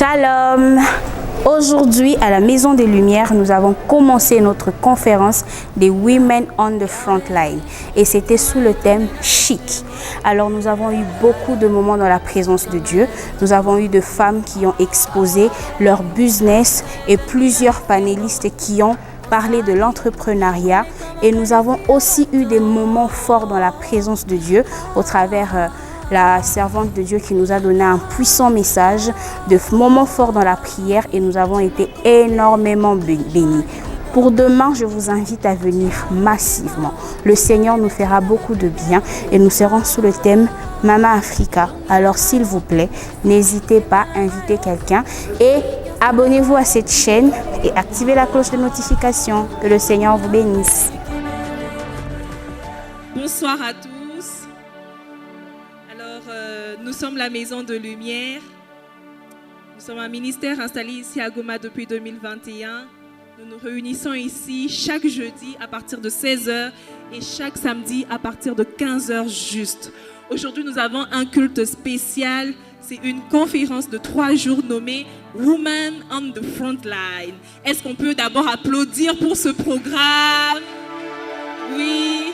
Shalom! Aujourd'hui, à la Maison des Lumières, nous avons commencé notre conférence des Women on the Front Line et c'était sous le thème chic. Alors nous avons eu beaucoup de moments dans la présence de Dieu. Nous avons eu de femmes qui ont exposé leur business et plusieurs panélistes qui ont parlé de l'entrepreneuriat et nous avons aussi eu des moments forts dans la présence de Dieu au travers la servante de Dieu qui nous a donné un puissant message, de moments forts dans la prière et nous avons été énormément bénis. Pour demain, je vous invite à venir massivement. Le Seigneur nous fera beaucoup de bien et nous serons sous le thème Mama Africa. Alors s'il vous plaît, n'hésitez pas à inviter quelqu'un et abonnez-vous à cette chaîne et activez la cloche de notification. Que le Seigneur vous bénisse. Bonsoir à tous. Nous sommes la Maison de Lumière. Nous sommes un ministère installé ici à Goma depuis 2021. Nous nous réunissons ici chaque jeudi à partir de 16h et chaque samedi à partir de 15h juste. Aujourd'hui, nous avons un culte spécial. C'est une conférence de 3 jours nommée Women on the Front Line. Est-ce qu'on peut d'abord applaudir pour ce programme? Oui.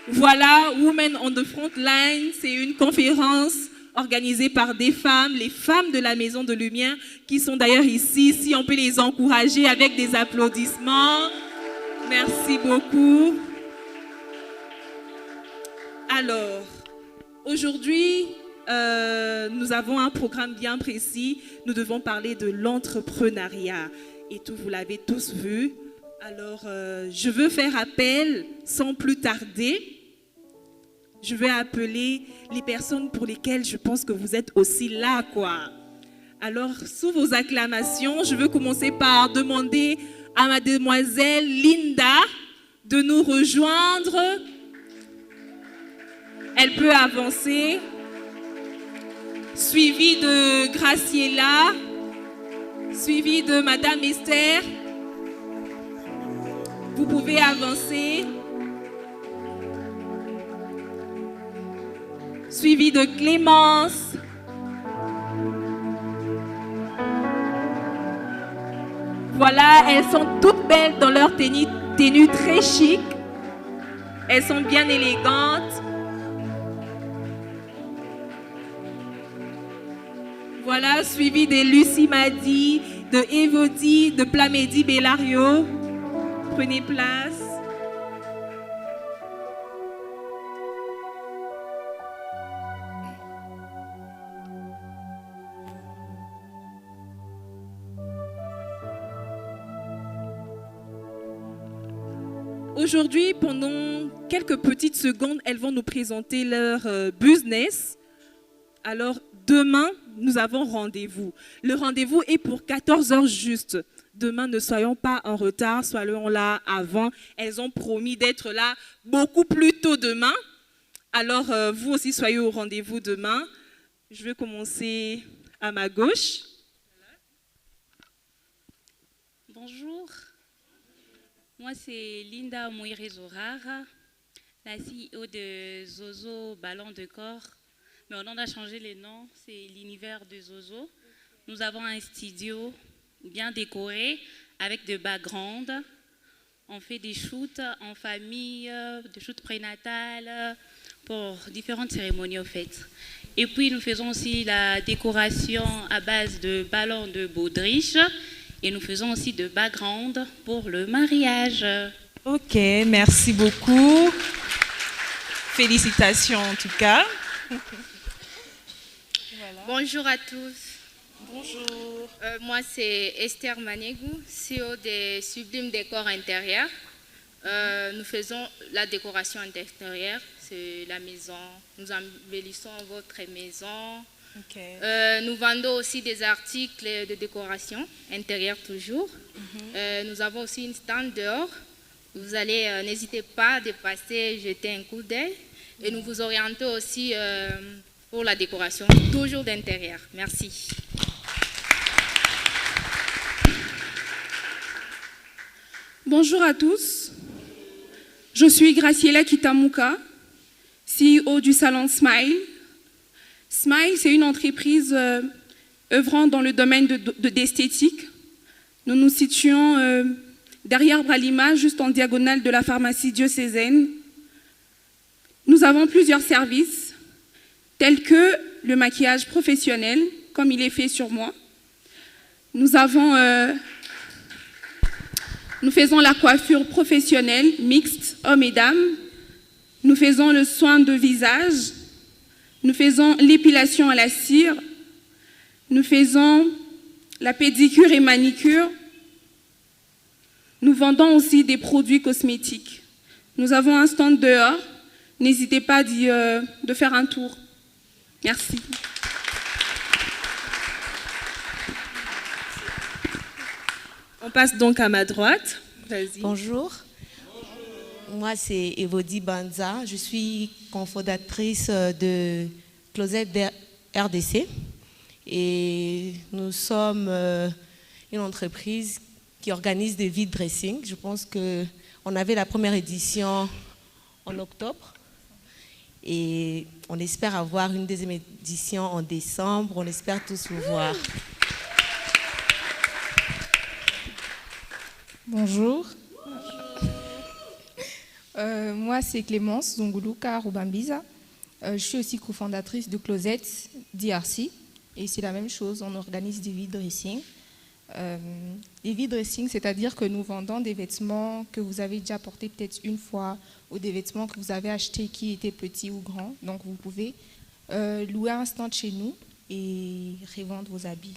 Voilà, Women on the Front Line, c'est une conférence organisée par des femmes, les femmes de la Maison de Lumière, qui sont d'ailleurs ici. Si on peut les encourager avec des applaudissements. Merci beaucoup. Alors, aujourd'hui, nous avons un programme bien précis. Nous devons parler de l'entrepreneuriat. Et tout, vous l'avez tous vu. Alors, je veux faire appel sans plus tarder. Je vais appeler les personnes pour lesquelles je pense que vous êtes aussi là, quoi. Alors, sous vos acclamations, je veux commencer par demander à mademoiselle Linda de nous rejoindre. Elle peut avancer. Suivie de Graciela. Suivie de madame Esther. Vous pouvez avancer. Suivi de Clémence. Voilà, elles sont toutes belles dans leur tenue très chic. Elles sont bien élégantes. Voilà, suivi de Lucie Madi, de Evodi, de Plamedi Bellario. Prenez place. Aujourd'hui, pendant quelques petites secondes, elles vont nous présenter leur business. Alors, demain, nous avons rendez-vous. Le rendez-vous est pour 14h juste. Demain, ne soyons pas en retard, soyons là avant. Elles ont promis d'être là beaucoup plus tôt demain. Alors, vous aussi, soyez au rendez-vous demain. Je vais commencer à ma gauche. Bonjour. Moi, c'est Linda Moiré-Zorara, la CEO de Zozo Ballon de Corps. Mais on a changé les noms, c'est l'univers de Zozo. Nous avons un studio bien décoré avec des backgrounds. On fait des shoots en famille, des shoots prénatales pour différentes cérémonies au fait. Et puis nous faisons aussi la décoration à base de ballons de baudriche. Et nous faisons aussi de background pour le mariage. Ok, merci beaucoup. Félicitations en tout cas. Voilà. Bonjour à tous. Bonjour. Moi, c'est Esther Manegou, CEO des Sublimes Décors Intérieurs. Nous faisons la décoration intérieure, c'est la maison. Nous embellissons votre maison. Okay. Nous vendons aussi des articles de décoration intérieure toujours. Nous avons aussi une stand dehors. Vous allez, n'hésitez pas à dépasser, jeter un coup d'œil. Et nous vous orientons aussi pour la décoration, toujours d'intérieur. Merci. Bonjour à tous. Je suis Graciela Kitamuka, CEO du salon Smile. Smile, c'est une entreprise œuvrant dans le domaine d'esthétique. Nous nous situons derrière Bralima, juste en diagonale de la pharmacie diocésaine. Nous avons plusieurs services, tels que le maquillage professionnel, comme il est fait sur moi. Nous faisons la coiffure professionnelle, mixte, hommes et dames. Nous faisons le soin de visage. Nous faisons l'épilation à la cire. Nous faisons la pédicure et manicure. Nous vendons aussi des produits cosmétiques. Nous avons un stand dehors. N'hésitez pas de faire un tour. Merci. On passe donc à ma droite. Vas-y. Bonjour. Moi, c'est Evody Banza. Je suis cofondatrice de Closet RDC. Et nous sommes une entreprise qui organise des vide dressing. Je pense qu'on avait la première édition en octobre. Et on espère avoir une deuxième édition en décembre. On espère tous vous voir. Bonjour. Moi, c'est Clémence Zonguluka Rubambiza. Je suis aussi cofondatrice de Closet DRC. Et c'est la même chose, on organise des vide dressing. Les vide dressing, c'est-à-dire que nous vendons des vêtements que vous avez déjà portés peut-être une fois ou des vêtements que vous avez achetés qui étaient petits ou grands. Donc, vous pouvez louer un stand chez nous et revendre vos habits.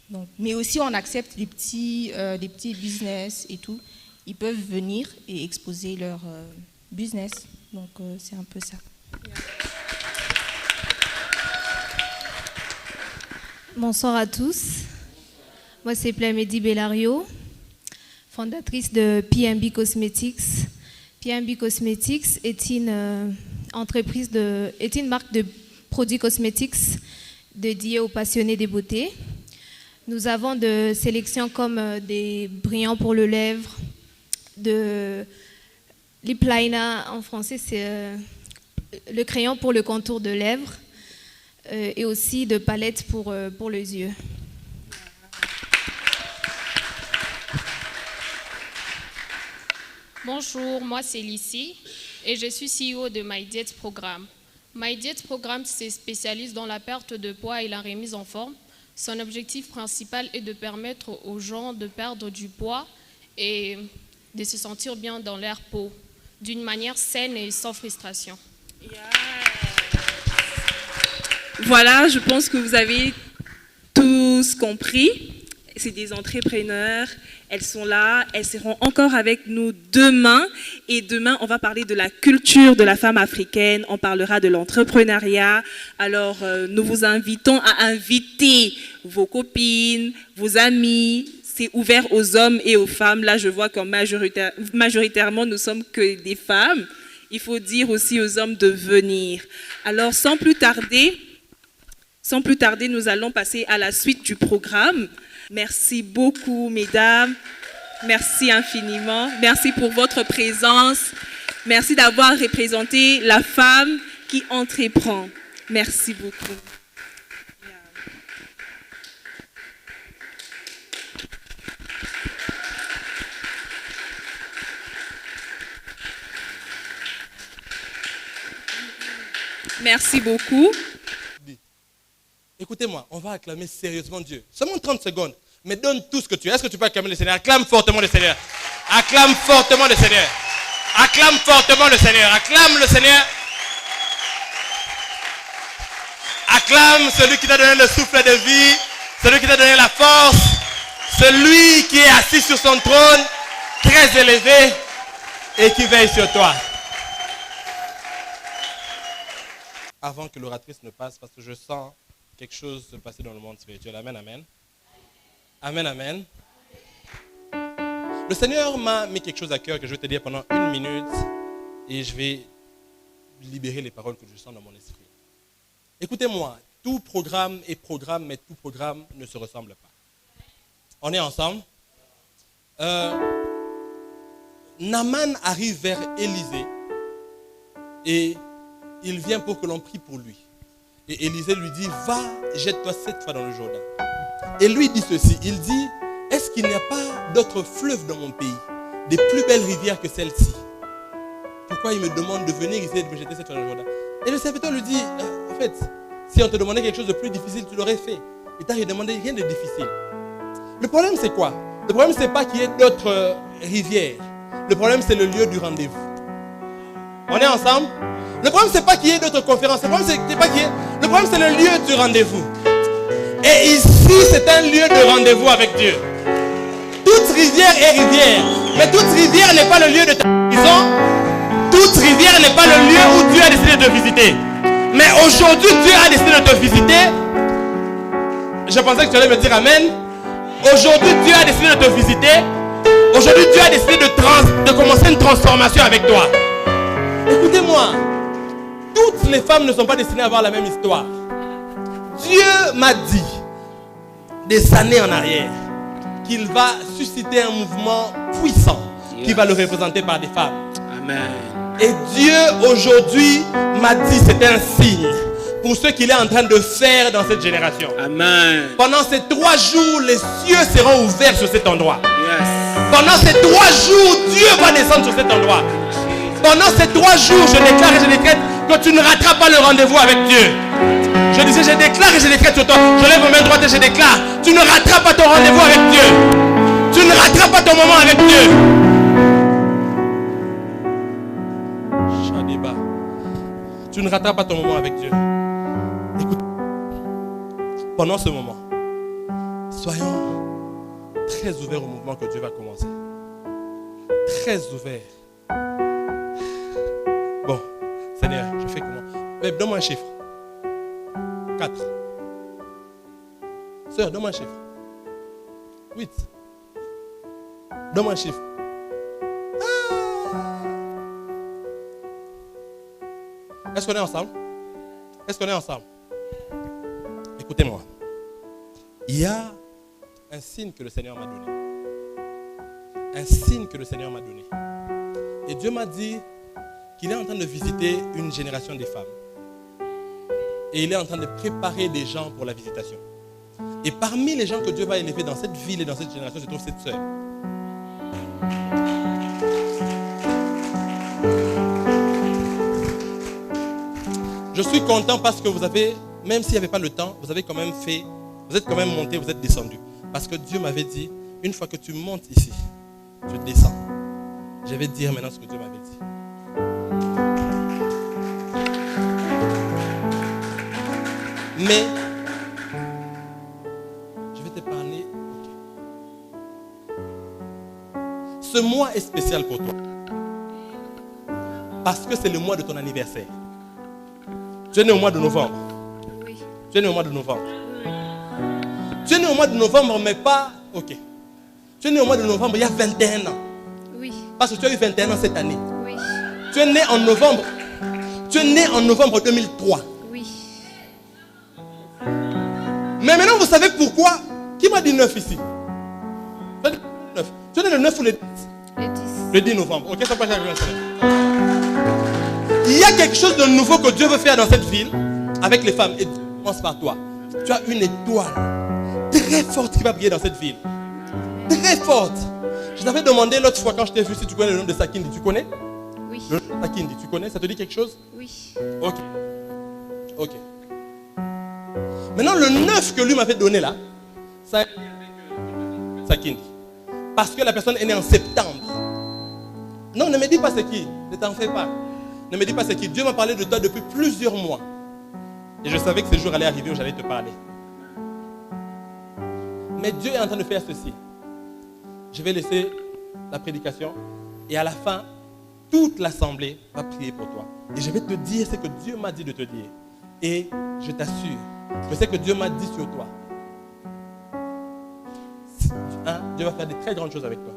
Donc, mais aussi, on accepte les petits business et tout. Ils peuvent venir et exposer leur business. Donc, c'est un peu ça. Bonsoir à tous. Moi, c'est Plamedi Bellario, fondatrice de PMB Cosmetics. PMB Cosmetics est une marque de produits cosmétiques dédiée aux passionnés des beautés. Nous avons de sélections comme des brillants pour le lèvre, de lip liner, en français c'est le crayon pour le contour de lèvres, et aussi de palettes pour les yeux. Bonjour, moi c'est Lissi et je suis CEO de My Diet Programme. My Diet Programme se spécialise dans la perte de poids et la remise en forme. Son objectif principal est de permettre aux gens de perdre du poids et de se sentir bien dans leur peau, d'une manière saine et sans frustration. Voilà, je pense que vous avez tous compris. C'est des entrepreneurs, elles sont là, elles seront encore avec nous demain. Et demain, on va parler de la culture de la femme africaine, on parlera de l'entrepreneuriat. Alors, nous vous invitons à inviter vos copines, vos amis. C'est ouvert aux hommes et aux femmes. Là, je vois qu'en majoritairement, nous sommes que des femmes. Il faut dire aussi aux hommes de venir. Alors, sans plus tarder, nous allons passer à la suite du programme. Merci beaucoup, mesdames. Merci infiniment. Merci pour votre présence. Merci d'avoir représenté la femme qui entreprend. Merci beaucoup. Merci beaucoup. Écoutez-moi, on va acclamer sérieusement Dieu. Seulement 30 secondes. Mais donne tout ce que tu as. Est-ce que tu peux acclamer le Seigneur? Acclame fortement le Seigneur. Acclame fortement le Seigneur. Acclame fortement le Seigneur. Acclame le Seigneur. Acclame celui qui t'a donné le souffle de vie. Celui qui t'a donné la force. Celui qui est assis sur son trône, très élevé, et qui veille sur toi. Avant que l'oratrice ne passe, parce que je sens quelque chose se passer dans le monde spirituel. Amen, amen. Amen, amen. Le Seigneur m'a mis quelque chose à cœur que je vais te dire pendant 1 minute et je vais libérer les paroles que je sens dans mon esprit. Écoutez-moi, tout programme est programme, mais tout programme ne se ressemble pas. On est ensemble? Naaman arrive vers Élisée et il vient pour que l'on prie pour lui. Et Élisée lui dit, va, jette-toi 7 fois dans le Jourdain. Et lui dit ceci, il dit, est-ce qu'il n'y a pas d'autres fleuves dans mon pays, des plus belles rivières que celle-ci? Pourquoi il me demande de venir ici et de me jeter 7 fois dans le Jourdain? Et le serviteur lui dit, en fait, si on te demandait quelque chose de plus difficile, tu l'aurais fait. Il t'a demandé rien de difficile. Le problème c'est quoi? Le problème c'est pas qu'il y ait d'autres rivières. Le problème c'est le lieu du rendez-vous. On est ensemble? Le problème c'est pas qu'il y ait d'autres conférences. Le problème c'est pas qu'il y ait... Le problème c'est le lieu du rendez-vous. Et ici c'est un lieu de rendez-vous avec Dieu. Toute rivière est rivière. Mais toute rivière n'est pas le lieu de ta prison. Toute rivière n'est pas le lieu où Dieu a décidé de te visiter. Mais aujourd'hui Dieu a décidé de te visiter. Je pensais que tu allais me dire amen. Aujourd'hui Dieu a décidé de te visiter. Aujourd'hui Dieu a décidé de commencer une transformation avec toi. Écoutez-moi, toutes les femmes ne sont pas destinées à avoir la même histoire. Dieu m'a dit des années en arrière qu'il va susciter un mouvement puissant qui va le représenter par des femmes. Amen. Et Dieu aujourd'hui m'a dit c'est un signe pour ce qu'il est en train de faire dans cette génération. Amen. Pendant ces 3 jours, les cieux seront ouverts sur cet endroit. Yes. Pendant ces 3 jours, Dieu va descendre sur cet endroit. Pendant ces 3 jours, je déclare et je décrète que tu ne rateras pas le rendez-vous avec Dieu. Je disais, je déclare et je décrète sur toi. Je lève ma main droite et je déclare. Tu ne rateras pas ton rendez-vous avec Dieu. Tu ne rateras pas ton moment avec Dieu. Shadiba. Tu ne rateras pas ton moment avec Dieu. Écoute. Pendant ce moment, soyons très ouverts au mouvement que Dieu va commencer. Très ouverts. Bon, Seigneur, je fais comment? Donne-moi un chiffre. 4. Sœur, donne-moi un chiffre. 8. Donne-moi un chiffre. Est-ce qu'on est ensemble? Est-ce qu'on est ensemble? Écoutez-moi. Il y a un signe que le Seigneur m'a donné. Un signe que le Seigneur m'a donné. Et Dieu m'a dit qu'il est en train de visiter une génération de femmes. Et il est en train de préparer des gens pour la visitation. Et parmi les gens que Dieu va élever dans cette ville et dans cette génération, se trouve cette sœur. Je suis content parce que vous avez, même s'il n'y avait pas le temps, vous avez quand même fait, vous êtes quand même monté, vous êtes descendu. Parce que Dieu m'avait dit, une fois que tu montes ici, tu descends. Je vais te dire maintenant ce que Dieu m'avait dit. Mais, je vais te parler. Ce mois est spécial pour toi. Parce que c'est le mois de ton anniversaire. Tu es né au mois de novembre. Oui. Tu es né au mois de novembre. Oui. Tu es né au mois de novembre, mais pas... Ok. Tu es né au mois de novembre il y a 21 ans. Oui. Parce que tu as eu 21 ans cette année. Oui. Tu es né en novembre. Tu es né en novembre 2003. Oui. Mais maintenant, vous savez pourquoi? Qui m'a dit 9 ici? Tu es né le 9 ou le 10? Le 10. Le 10 novembre. Ok, ça passe. Il y a quelque chose de nouveau que Dieu veut faire dans cette ville avec les femmes. Et Dieu commence par toi. Tu as une étoile très forte qui va briller dans cette ville. Très forte. Je t'avais demandé l'autre fois quand je t'ai vu si tu connais le nom de Sakindi. Tu connais? Oui. Le nom de Sakindi, tu connais? Ça te dit quelque chose? Oui. Ok. Ok. Maintenant, le 9 que lui m'avait donné là, ça avec Sakindi. Parce que la personne est née en septembre. Non, ne me dis pas c'est qui. Ne t'en fais pas. Ne me dis pas c'est qui. Dieu m'a parlé de toi depuis plusieurs mois. Et je savais que ce jour allait arriver où j'allais te parler. Mais Dieu est en train de faire ceci. Je vais laisser la prédication. Et à la fin, toute l'assemblée va prier pour toi. Et je vais te dire ce que Dieu m'a dit de te dire. Et je t'assure que ce que Dieu m'a dit sur toi, Dieu va faire de très grandes choses avec toi.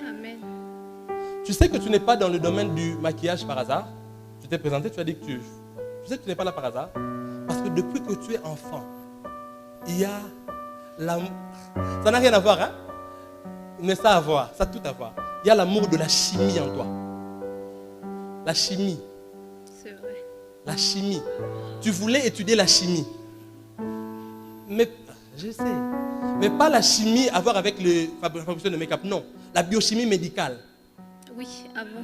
Amen. Tu sais que tu n'es pas dans le domaine du maquillage par hasard. Tu t'es présenté, tu as dit que tu sais que tu n'es pas là par hasard. Parce que depuis que tu es enfant, il y a l'amour. Ça n'a rien à voir, hein? Mais ça a à voir, ça a tout à voir. Il y a l'amour de la chimie en toi. La chimie. C'est vrai. La chimie. Tu voulais étudier la chimie. Mais, je sais. Mais pas la chimie à voir avec la fabrication de make-up. Non. La biochimie médicale. Oui, avant.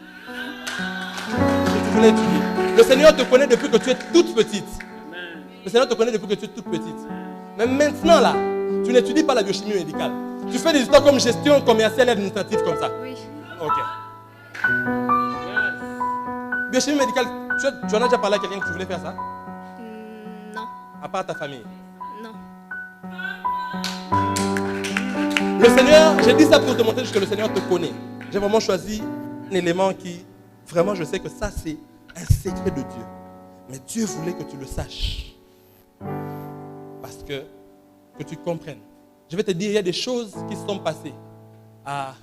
Que tu voulais étudier. Le Seigneur te connaît depuis que tu es toute petite. Le Seigneur te connaît depuis que tu es toute petite. Mais maintenant, là, tu n'étudies pas la biochimie médicale. Tu fais des histoires comme gestion commerciale et administrative comme ça. Oui. Ok. Biochimie médicale, tu en as déjà parlé à quelqu'un que tu voulais faire ça? Non. À part ta famille? Non. Le Seigneur, j'ai dit ça pour te montrer que le Seigneur te connaît. J'ai vraiment choisi un élément qui, vraiment, je sais que ça, c'est un secret de Dieu. Mais Dieu voulait que tu le saches. Parce que tu comprennes. Je vais te dire, il y a des choses qui se sont passées à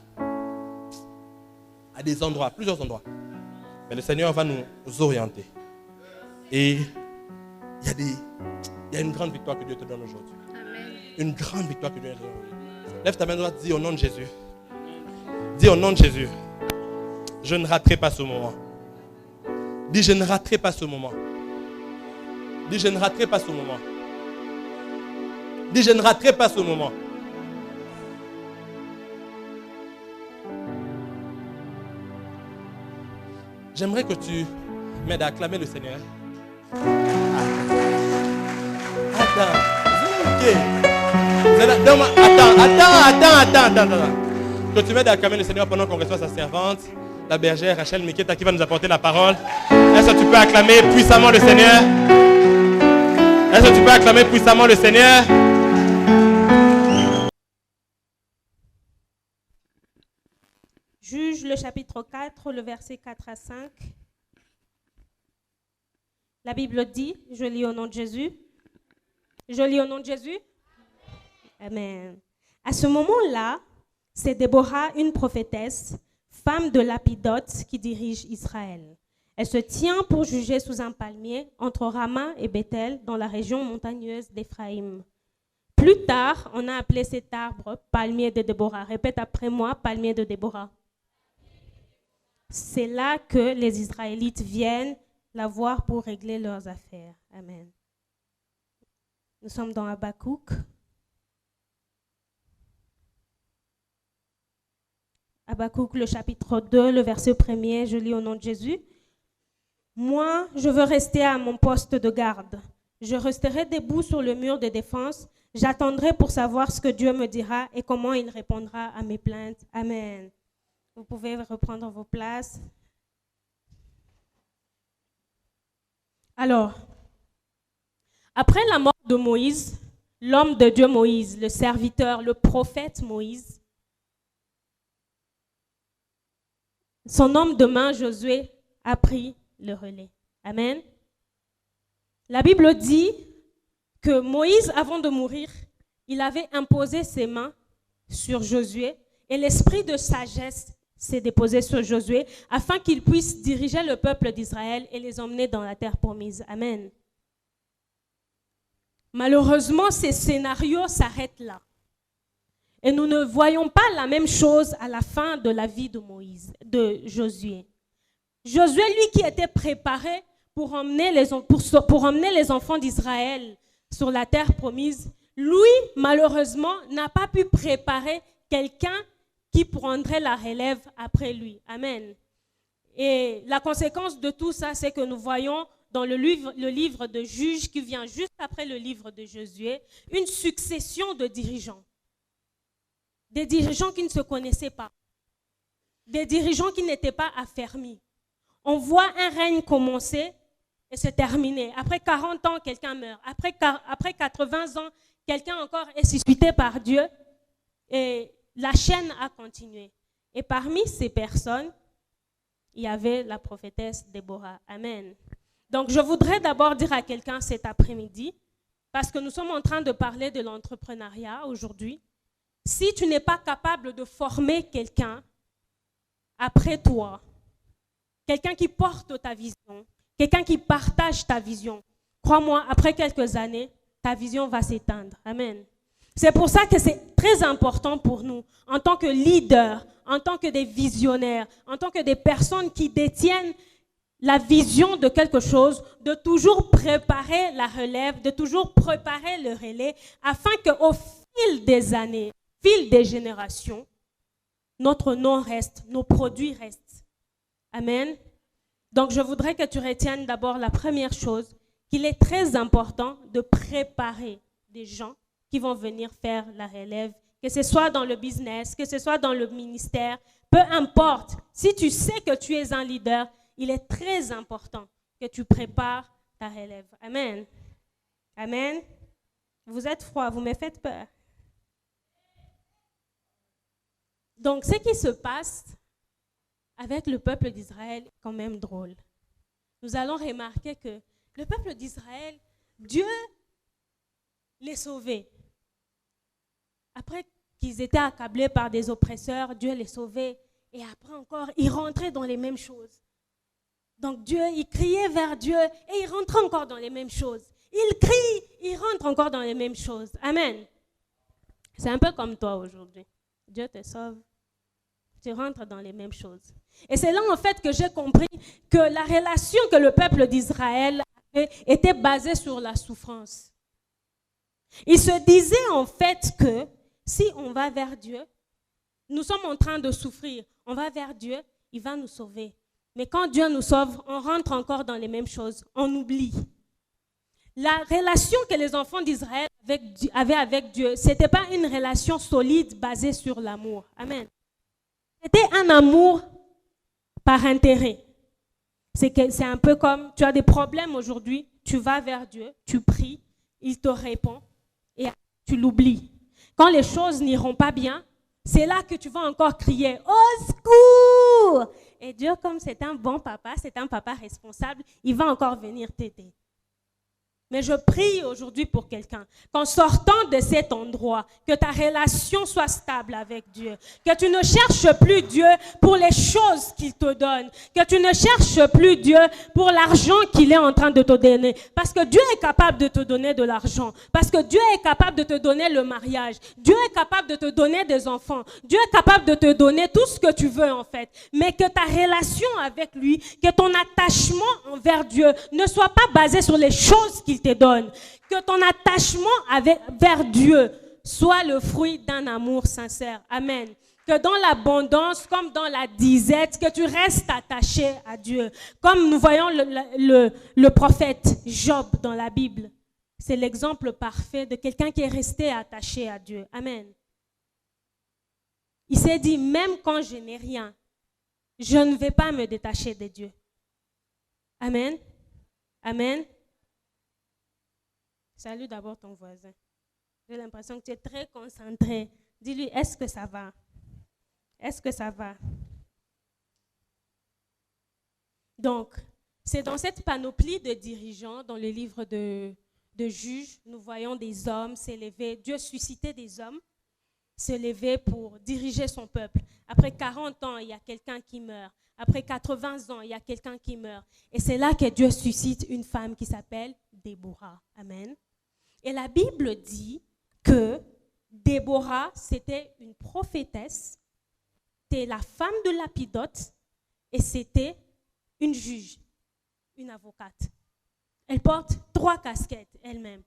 des endroits, plusieurs endroits. Mais le Seigneur va nous orienter. Et il y a une grande victoire que Dieu te donne aujourd'hui. Amen. Une grande victoire que Dieu te donne aujourd'hui. Lève ta main droite, dis au nom de Jésus. Dis au nom de Jésus. Je ne raterai pas ce moment. Dis, je ne raterai pas ce moment. Dis, je ne raterai pas ce moment. Dis, je ne raterai pas ce moment. J'aimerais que tu m'aides à acclamer le Seigneur. Attends. Ok. Attends. Que tu m'aides à acclamer le Seigneur pendant qu'on reçoit sa servante, la bergère Rachel Miketa, qui va nous apporter la parole. Est-ce que tu peux acclamer puissamment le Seigneur? Est-ce que tu peux acclamer puissamment le Seigneur? Juge le chapitre 4, le verset 4 à 5. La Bible dit, je lis au nom de Jésus. Je lis au nom de Jésus. Amen. À ce moment-là, c'est Déborah, une prophétesse, femme de Lapidote, qui dirige Israël. Elle se tient pour juger sous un palmier entre Rama et Bethel, dans la région montagneuse d'Éphraïm. Plus tard, on a appelé cet arbre palmier de Déborah. Répète après moi, palmier de Déborah. C'est là que les Israélites viennent la voir pour régler leurs affaires. Amen. Nous sommes dans Habakkuk. Habakkuk, le chapitre 2, le verset 1er, je lis au nom de Jésus. Moi, je veux rester à mon poste de garde. Je resterai debout sur le mur de défense. J'attendrai pour savoir ce que Dieu me dira et comment il répondra à mes plaintes. Amen. Vous pouvez reprendre vos places. Alors, après la mort de Moïse, l'homme de Dieu Moïse, le serviteur, le prophète Moïse, son homme de main Josué a pris le relais. Amen. La Bible dit que Moïse, avant de mourir, il avait imposé ses mains sur Josué et l'esprit de sagesse s'est déposé sur Josué afin qu'il puisse diriger le peuple d'Israël et les emmener dans la terre promise. Amen. Malheureusement, ces scénarios s'arrêtent là. Et nous ne voyons pas la même chose à la fin de la vie de Josué. Josué, lui qui était préparé pour emmener les enfants d'Israël sur la terre promise, lui, malheureusement, n'a pas pu préparer quelqu'un qui prendrait la relève après lui. Amen. Et la conséquence de tout ça, c'est que nous voyons dans le livre de Juges qui vient juste après le livre de Josué, une succession de dirigeants. Des dirigeants qui ne se connaissaient pas. Des dirigeants qui n'étaient pas affermis. On voit un règne commencer et se terminer. Après 40 ans, quelqu'un meurt. Après 80 ans, quelqu'un encore est suscité par Dieu. Et la chaîne a continué. Et parmi ces personnes, il y avait la prophétesse Déborah. Amen. Donc, je voudrais d'abord dire à quelqu'un cet après-midi, parce que nous sommes en train de parler de l'entrepreneuriat aujourd'hui, si tu n'es pas capable de former quelqu'un après toi, quelqu'un qui porte ta vision, quelqu'un qui partage ta vision, crois-moi, après quelques années, ta vision va s'éteindre. Amen. C'est pour ça que c'est très important pour nous, en tant que leaders, en tant que des visionnaires, en tant que des personnes qui détiennent la vision de quelque chose, de toujours préparer la relève, de toujours préparer le relais, afin qu'au fil des années, au fil des générations, notre nom reste, nos produits restent. Amen. Donc, je voudrais que tu retiennes d'abord la première chose, qu'il est très important de préparer des gens qui vont venir faire la relève, que ce soit dans le business, que ce soit dans le ministère, peu importe. Si tu sais que tu es un leader, il est très important que tu prépares ta relève. Amen. Amen. Vous êtes froid, vous me faites peur. Donc, ce qui se passe avec le peuple d'Israël est quand même drôle. Nous allons remarquer que le peuple d'Israël, Dieu les sauvait. Après qu'ils étaient accablés par des oppresseurs, Dieu les sauvait. Et après encore, ils rentraient dans les mêmes choses. Donc Dieu, il criait vers Dieu et il rentrait encore dans les mêmes choses. Il crie, il rentre encore dans les mêmes choses. Amen. C'est un peu comme toi aujourd'hui. Dieu te sauve, tu rentres dans les mêmes choses. Et c'est là en fait que j'ai compris que la relation que le peuple d'Israël avait était basée sur la souffrance. Il se disait en fait que si on va vers Dieu, nous sommes en train de souffrir. On va vers Dieu, il va nous sauver. Mais quand Dieu nous sauve, on rentre encore dans les mêmes choses. On oublie. La relation que les enfants d'Israël avaient avec Dieu, ce n'était pas une relation solide basée sur l'amour. Amen. C'était un amour par intérêt. C'est un peu comme, tu as des problèmes aujourd'hui, tu vas vers Dieu, tu pries, il te répond et tu l'oublies. Quand les choses n'iront pas bien, c'est là que tu vas encore crier « Au secours !» Et Dieu, comme c'est un bon papa, c'est un papa responsable, il va encore venir t'aider. Mais je prie aujourd'hui pour quelqu'un, qu'en sortant de cet endroit, que ta relation soit stable avec Dieu, que tu ne cherches plus Dieu pour les choses qu'il te donne, que tu ne cherches plus Dieu pour l'argent qu'il est en train de te donner, parce que Dieu est capable de te donner de l'argent, parce que Dieu est capable de te donner le mariage, Dieu est capable de te donner des enfants, Dieu est capable de te donner tout ce que tu veux en fait, mais que ta relation avec lui, que ton attachement envers Dieu ne soit pas basé sur les choses qu'il te donne, que ton attachement vers Dieu soit le fruit d'un amour sincère. Amen. Que dans l'abondance, comme dans la disette, que tu restes attaché à Dieu. Comme nous voyons le prophète Job dans la Bible. C'est l'exemple parfait de quelqu'un qui est resté attaché à Dieu. Amen. Il s'est dit, même quand je n'ai rien, je ne vais pas me détacher de Dieu. Amen. Amen. Salue d'abord ton voisin. J'ai l'impression que tu es très concentré. Dis-lui, est-ce que ça va? Est-ce que ça va? Donc, c'est dans cette panoplie de dirigeants, dans le livre de Juges, nous voyons des hommes s'élever. Dieu suscitait des hommes se lever pour diriger son peuple. Après 40 ans, il y a quelqu'un qui meurt. Après 80 ans, il y a quelqu'un qui meurt. Et c'est là que Dieu suscite une femme qui s'appelle Déborah. Amen. Et la Bible dit que Déborah, c'était une prophétesse, c'était la femme de Lapidote et c'était une juge, une avocate. Elle porte 3 casquettes elle-même.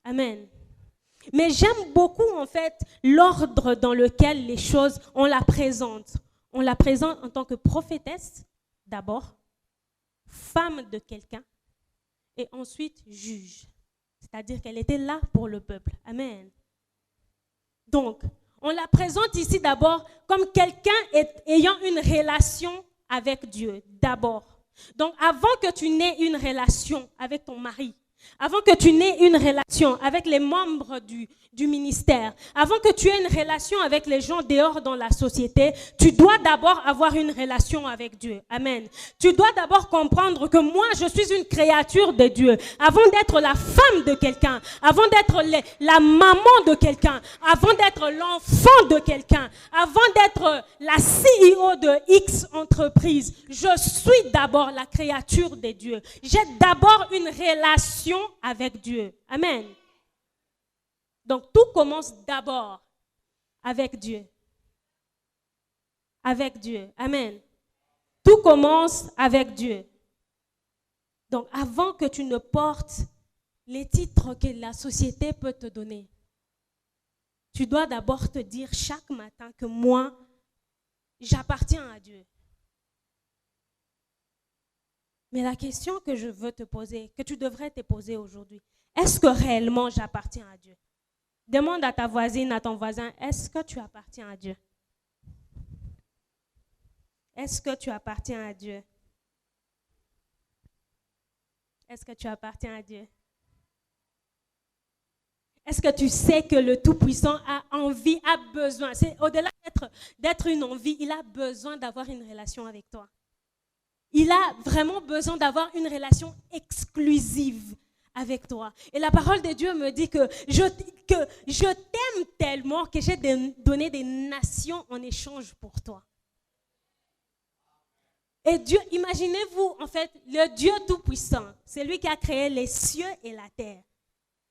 Amen. Mais j'aime beaucoup en fait l'ordre dans lequel les choses, on la présente. On la présente en tant que prophétesse d'abord, femme de quelqu'un et ensuite juge. C'est-à-dire qu'elle était là pour le peuple. Amen. Donc, on la présente ici d'abord comme quelqu'un ayant une relation avec Dieu, d'abord. Donc, avant que tu n'aies une relation avec ton mari, avant que tu n'aies une relation avec les membres du ministère, avant que tu aies une relation avec les gens dehors dans la société, tu dois d'abord avoir une relation avec Dieu. Amen. Tu dois d'abord comprendre que moi, je suis une créature de Dieu. Avant d'être la femme de quelqu'un, avant d'être la maman de quelqu'un, avant d'être l'enfant de quelqu'un, avant d'être la CEO de X entreprise, je suis d'abord la créature de Dieu. J'ai d'abord une relation avec Dieu. Amen. Donc, tout commence d'abord avec Dieu. Avec Dieu. Amen. Tout commence avec Dieu. Donc, avant que tu ne portes les titres que la société peut te donner, tu dois d'abord te dire chaque matin que moi, j'appartiens à Dieu. Mais la question que je veux te poser, que tu devrais te poser aujourd'hui, est-ce que réellement j'appartiens à Dieu? Demande à ta voisine, à ton voisin, est-ce que tu appartiens à Dieu? Est-ce que tu appartiens à Dieu? Est-ce que tu appartiens à Dieu? Est-ce que tu sais que le Tout-Puissant a envie, a besoin, c'est au-delà d'être une envie, il a besoin d'avoir une relation avec toi. Il a vraiment besoin d'avoir une relation exclusive avec toi. Et la parole de Dieu me dit que je t'aime tellement que j'ai donné des nations en échange pour toi. Et Dieu, imaginez-vous, en fait, le Dieu Tout-Puissant, c'est lui qui a créé les cieux et la terre.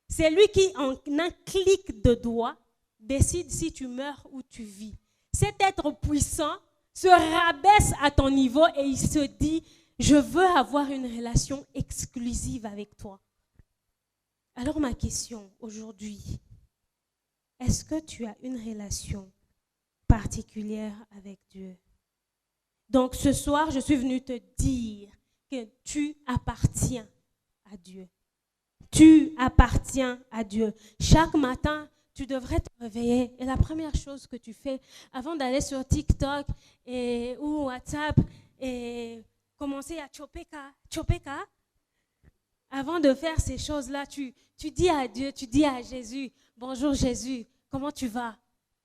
C'est lui qui, en un clic de doigt, décide si tu meurs ou tu vis. Cet être puissant se rabaisse à ton niveau et il se dit, je veux avoir une relation exclusive avec toi. Alors ma question aujourd'hui, est-ce que tu as une relation particulière avec Dieu? Donc ce soir, je suis venue te dire que tu appartiens à Dieu. Tu appartiens à Dieu. Chaque matin, tu devrais te réveiller. Et la première chose que tu fais, avant d'aller sur TikTok ou WhatsApp et commencer à chopeka, avant de faire ces choses-là, tu dis à Dieu, tu dis à Jésus, bonjour Jésus, comment tu vas?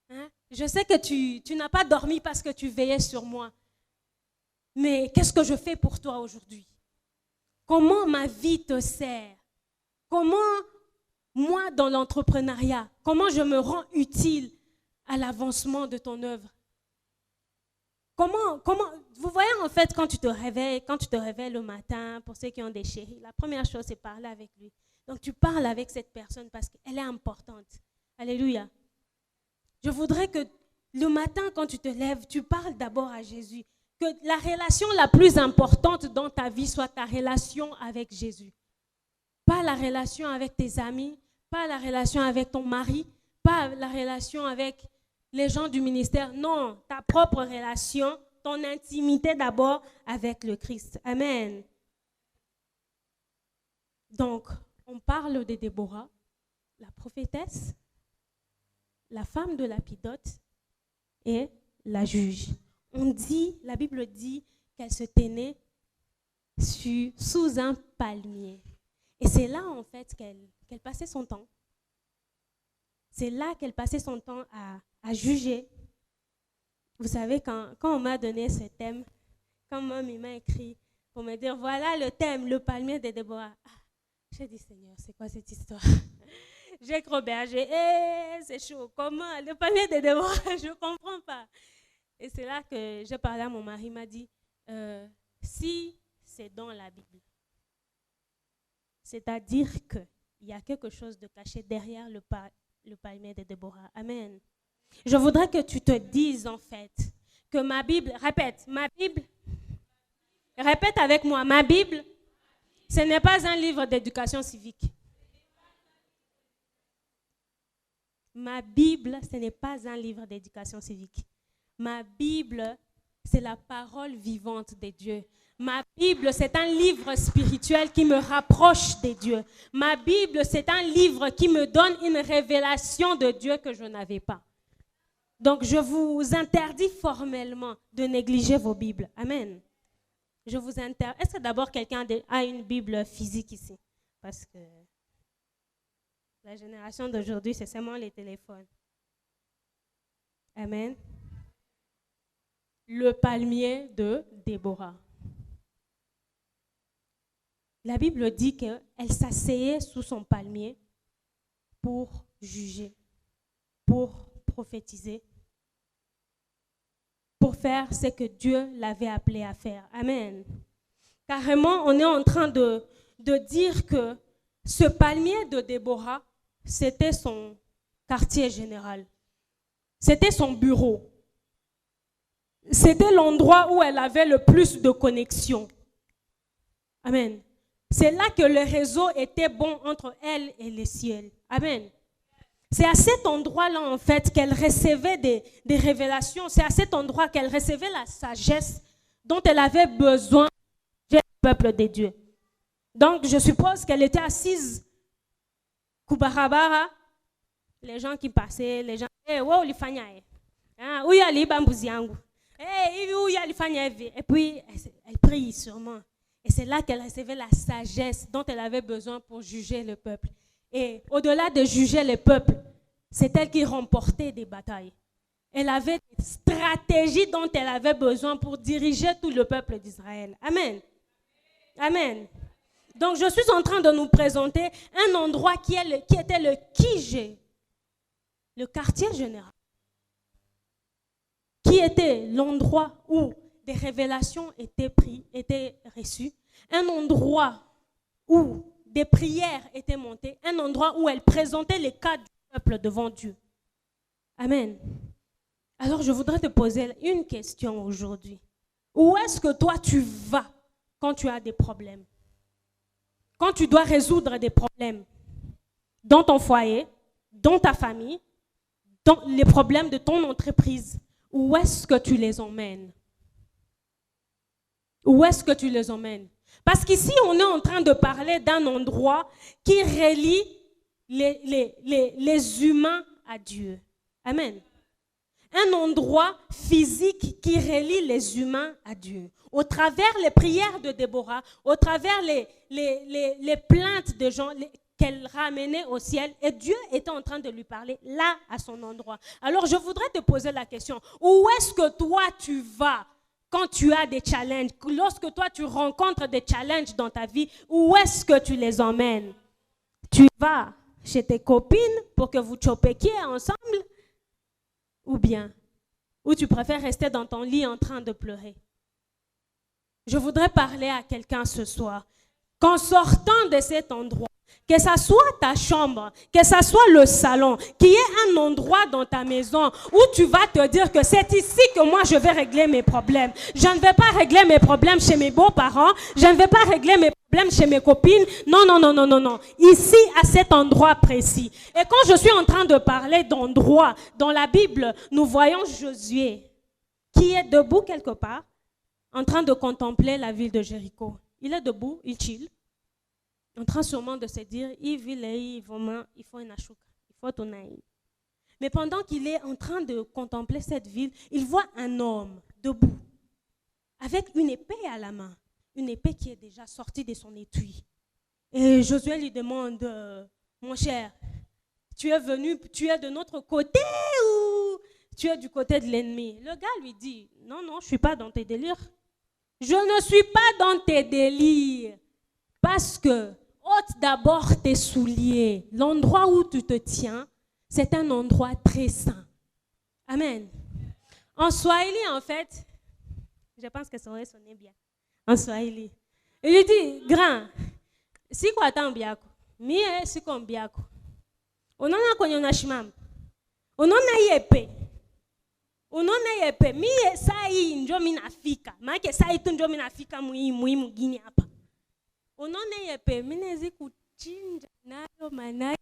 Hein? Je sais que tu n'as pas dormi parce que tu veillais sur moi. Mais qu'est-ce que je fais pour toi aujourd'hui? Comment ma vie te sert? Comment, moi, dans l'entrepreneuriat, comment je me rends utile à l'avancement de ton œuvre? Comment, vous voyez en fait quand tu te réveilles le matin, pour ceux qui ont des chéris, la première chose c'est parler avec lui. Donc tu parles avec cette personne parce qu'elle est importante. Alléluia. Je voudrais que le matin quand tu te lèves, tu parles d'abord à Jésus. Que la relation la plus importante dans ta vie soit ta relation avec Jésus. Pas la relation avec tes amis, pas la relation avec ton mari, pas la relation avec les gens du ministère. Non, ta propre relation, ton intimité d'abord avec le Christ. Amen. Donc, on parle de Déborah, la prophétesse, la femme de Lapidote et la juge. La Bible dit qu'elle se tenait sous un palmier. Et c'est là, en fait, qu'elle passait son temps. C'est là qu'elle passait son temps à juger. Vous savez, quand on m'a donné ce thème, quand il m'a écrit pour me dire, voilà le thème, le palmier de Déborah. J'ai dit, Seigneur, c'est quoi cette histoire? J'ai crobergé, c'est chaud. Comment? Le palmier de Déborah, je ne comprends pas. Et c'est là que j'ai parlé à mon mari, il m'a dit, si c'est dans la Bible, c'est-à-dire qu'il y a quelque chose de caché derrière le palmier de Déborah. Amen. Je voudrais que tu te dises en fait que ma Bible, répète avec moi, ma Bible, ce n'est pas un livre d'éducation civique. Ma Bible, ce n'est pas un livre d'éducation civique. Ma Bible, c'est la parole vivante de Dieu. Ma Bible, c'est un livre spirituel qui me rapproche de Dieu. Ma Bible, c'est un livre qui me donne une révélation de Dieu que je n'avais pas. Donc, je vous interdis formellement de négliger vos Bibles. Amen. Je vous interdis. Est-ce que d'abord quelqu'un a une Bible physique ici? Parce que la génération d'aujourd'hui, c'est seulement les téléphones. Amen. Le palmier de Déborah. La Bible dit qu'elle s'asseyait sous son palmier pour juger, pour prophétiser, pour faire ce que Dieu l'avait appelé à faire. Amen. Carrément, on est en train de dire que ce palmier de Déborah, c'était son quartier général. C'était son bureau. c'était l'endroit où elle avait le plus de connexion. Amen. C'est là que le réseau était bon entre elle et le ciel. Amen. C'est à cet endroit-là, en fait, qu'elle recevait des révélations. C'est à cet endroit qu'elle recevait la sagesse dont elle avait besoin du peuple de Dieu. Donc, je suppose qu'elle était assise, Kubarabara, les gens qui passaient, les gens, wow, l'ifanya, où y a les bambouziangu, où y a l'ifanya, et puis elle prie sûrement. Et c'est là qu'elle recevait la sagesse dont elle avait besoin pour juger le peuple. Et au-delà de juger le peuple, c'est elle qui remportait des batailles. Elle avait des stratégies dont elle avait besoin pour diriger tout le peuple d'Israël. Amen. Amen. Donc, je suis en train de nous présenter un endroit qui était le QG, le quartier général, qui était l'endroit où des révélations étaient reçues, un endroit où des prières étaient montées, un endroit où elle présentait les cas du peuple devant Dieu. Amen. Alors, je voudrais te poser une question aujourd'hui. Où est-ce que toi, tu vas quand tu as des problèmes? Quand tu dois résoudre des problèmes dans ton foyer, dans ta famille, dans les problèmes de ton entreprise, où est-ce que tu les emmènes? Où est-ce que tu les emmènes? Parce qu'ici, on est en train de parler d'un endroit qui relie les humains à Dieu. Amen. Un endroit physique qui relie les humains à Dieu. Au travers les prières de Déborah, au travers les plaintes de gens qu'elle ramenait au ciel, et Dieu était en train de lui parler là, à son endroit. Alors, je voudrais te poser la question, où est-ce que toi, tu vas quand tu as des challenges, lorsque toi, tu rencontres des challenges dans ta vie, où est-ce que tu les emmènes? Tu vas chez tes copines pour que vous chopekiez ensemble? Ou bien, ou tu préfères rester dans ton lit en train de pleurer? Je voudrais parler à quelqu'un ce soir, qu'en sortant de cet endroit, que ça soit ta chambre, que ça soit le salon, qu'il y ait un endroit dans ta maison où tu vas te dire que c'est ici que moi je vais régler mes problèmes. Je ne vais pas régler mes problèmes chez mes beaux-parents, je ne vais pas régler mes problèmes chez mes copines. Non, non, non, non, non, non. Ici, à cet endroit précis. Et quand je suis en train de parler d'endroit, dans la Bible, nous voyons Josué qui est debout quelque part, en train de contempler la ville de Jéricho. Il est debout, il chill, en train sûrement de se dire, il faut une achouka, il faut ton aïe. Mais pendant qu'il est en train de contempler cette ville, il voit un homme debout, avec une épée à la main, une épée qui est déjà sortie de son étui. Et Josué lui demande, mon cher, tu es venu, tu es de notre côté ou tu es du côté de l'ennemi? Le gars lui dit, non, non, je ne suis pas dans tes délires. Je ne suis pas dans tes délires. Parce que, ôte d'abord tes souliers. L'endroit où tu te tiens, c'est un endroit très saint. Amen. En Swahili, en fait, je pense que ça aurait sonné bien. En Swahili. Il lui dit, grand, si quoi t'en biako, mie si quoi biako. On en a konyo na shimam. On en a yepe. Unaona yepe, mie saa hii njo mimi nafika. Maana saa hii tu njo mimi nafika muhimu gini hapa. Unaona yepe, mimi naweza kuchinja nayo manayo.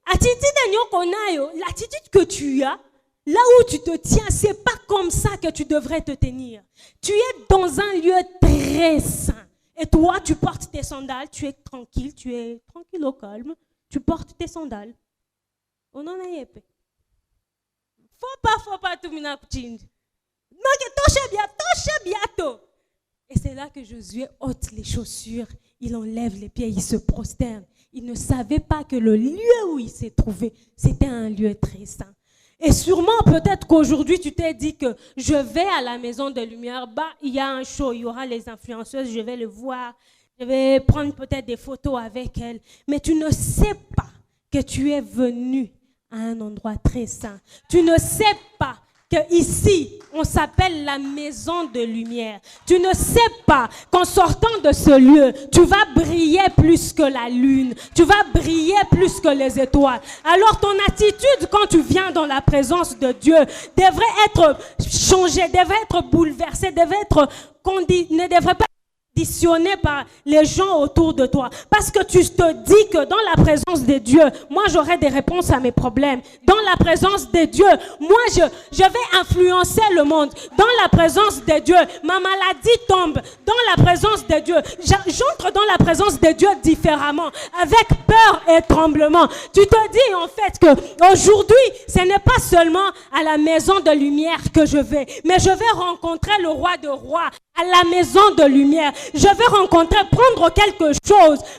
Attitude nyoko nayo, l'attitude que tu as, là où tu te tiens, c'est pas comme ça que tu devrais te tenir. Tu es dans un lieu très saint. Et toi, tu portes tes sandales, tu es tranquille au calme, tu portes tes sandales. Unaona yepe. Faut pas tout mina kuchinja. Tosha biato. Et c'est là que Josué ôte les chaussures, il enlève les pieds, il se prosterne. Il ne savait pas que le lieu où il s'est trouvé, c'était un lieu très saint. Et sûrement, peut-être qu'aujourd'hui, tu t'es dit que je vais à la maison de lumière, il y a un show, il y aura les influenceuses, je vais le voir, je vais prendre peut-être des photos avec elles. Mais tu ne sais pas que tu es venu à un endroit très saint. Tu ne sais pas qu'ici, on s'appelle la maison de lumière. Tu ne sais pas qu'en sortant de ce lieu, tu vas briller plus que la lune. Tu vas briller plus que les étoiles. Alors ton attitude quand tu viens dans la présence de Dieu devrait être changée, devrait être bouleversée, ne devrait pas conditionné par les gens autour de toi. Parce que tu te dis que dans la présence de Dieu, moi j'aurai des réponses à mes problèmes. Dans la présence de Dieu, moi je vais influencer le monde. Dans la présence de Dieu, ma maladie tombe. Dans la présence de Dieu, j'entre dans la présence de Dieu différemment, avec peur et tremblement. Tu te dis en fait que aujourd'hui, ce n'est pas seulement à la maison de lumière que je vais, mais je vais rencontrer le roi de rois à la maison de lumière. Je vais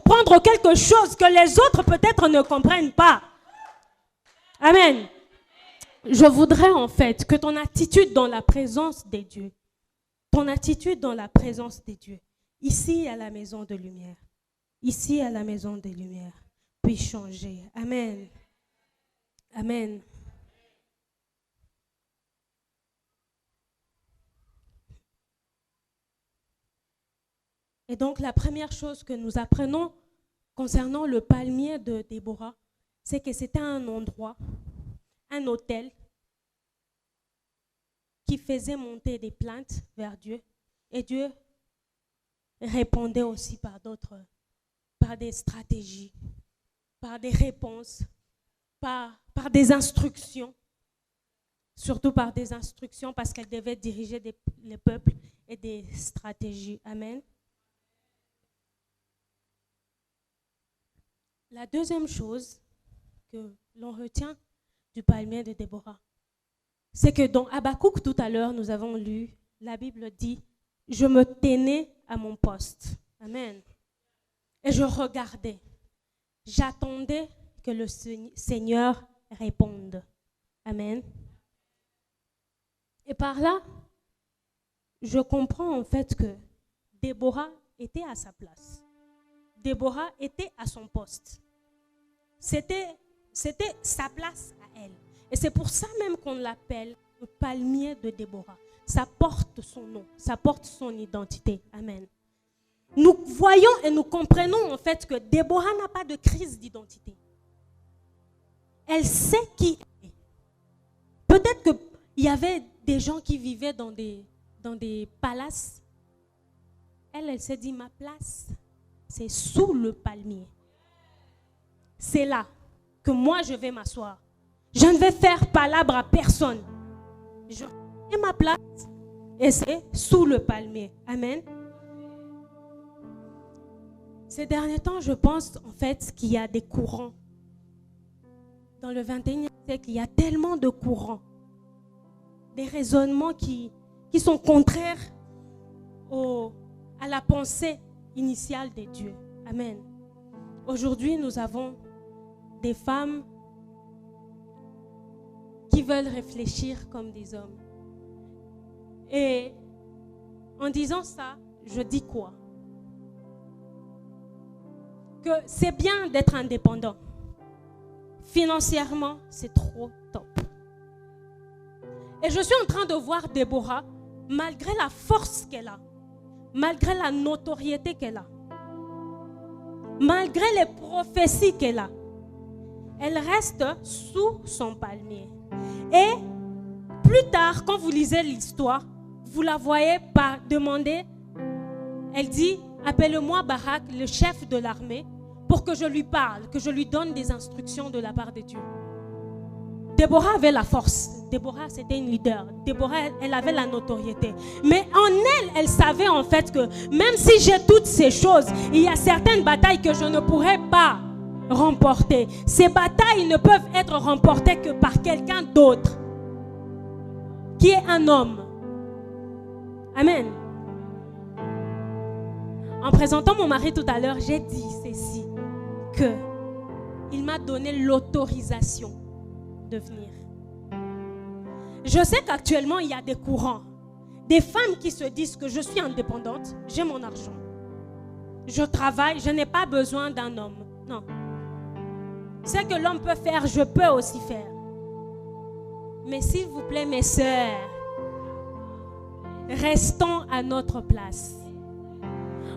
prendre quelque chose que les autres peut-être ne comprennent pas. Amen. Je voudrais en fait que ton attitude dans la présence de Dieu, ici à la maison de lumière, puisse changer. Amen. Amen. Et donc, la première chose que nous apprenons concernant le palmier de Déborah, c'est que c'était un endroit, un autel qui faisait monter des plaintes vers Dieu. Et Dieu répondait aussi par des stratégies, par des réponses, par des instructions, surtout par des instructions parce qu'elle devait diriger les peuples et des stratégies. Amen. La deuxième chose que l'on retient du palmier de Déborah, c'est que dans Habakkuk tout à l'heure, nous avons lu, la Bible dit, je me tenais à mon poste. Amen. Et je regardais. J'attendais que le Seigneur réponde. Amen. Et par là, je comprends en fait que Déborah était à sa place. Déborah était à son poste. C'était sa place à elle. Et c'est pour ça même qu'on l'appelle le palmier de Déborah. Ça porte son nom, ça porte son identité. Amen. Nous voyons et nous comprenons en fait que Déborah n'a pas de crise d'identité. Elle sait qui elle est. Peut-être qu'il y avait des gens qui vivaient dans des palaces. Elle s'est dit, ma place, c'est sous le palmier. C'est là que moi je vais m'asseoir. Je ne vais faire palabre à personne. Je fais ma place et c'est sous le palmier. Amen. Ces derniers temps, je pense en fait qu'il y a des courants. Dans le 21e siècle, il y a tellement de courants. Des raisonnements qui sont contraires à la pensée initiale de Dieu. Amen. Aujourd'hui, nous avons des femmes qui veulent réfléchir comme des hommes. Et en disant ça, je dis quoi? Que c'est bien d'être indépendant. Financièrement, c'est trop top. Et je suis en train de voir Déborah, malgré la force qu'elle a, malgré la notoriété qu'elle a, malgré les prophéties qu'elle a, elle reste sous son palmier. Et plus tard, quand vous lisez l'histoire, vous la voyez demander, elle dit, appelle-moi Barak, le chef de l'armée, pour que je lui parle, que je lui donne des instructions de la part de Dieu. Déborah avait la force. Déborah, c'était une leader. Déborah, elle avait la notoriété. Mais en elle, elle savait en fait que même si j'ai toutes ces choses, il y a certaines batailles que je ne pourrais pas remporter. Ces batailles ne peuvent être remportées que par quelqu'un d'autre, qui est un homme. Amen. En présentant mon mari tout à l'heure, j'ai dit ceci, que il m'a donné l'autorisation de venir. Je sais qu'actuellement, il y a des courants, des femmes qui se disent que je suis indépendante, j'ai mon argent, je travaille, je n'ai pas besoin d'un homme. Non. Ce que l'homme peut faire, je peux aussi faire. Mais s'il vous plaît, mes sœurs, restons à notre place.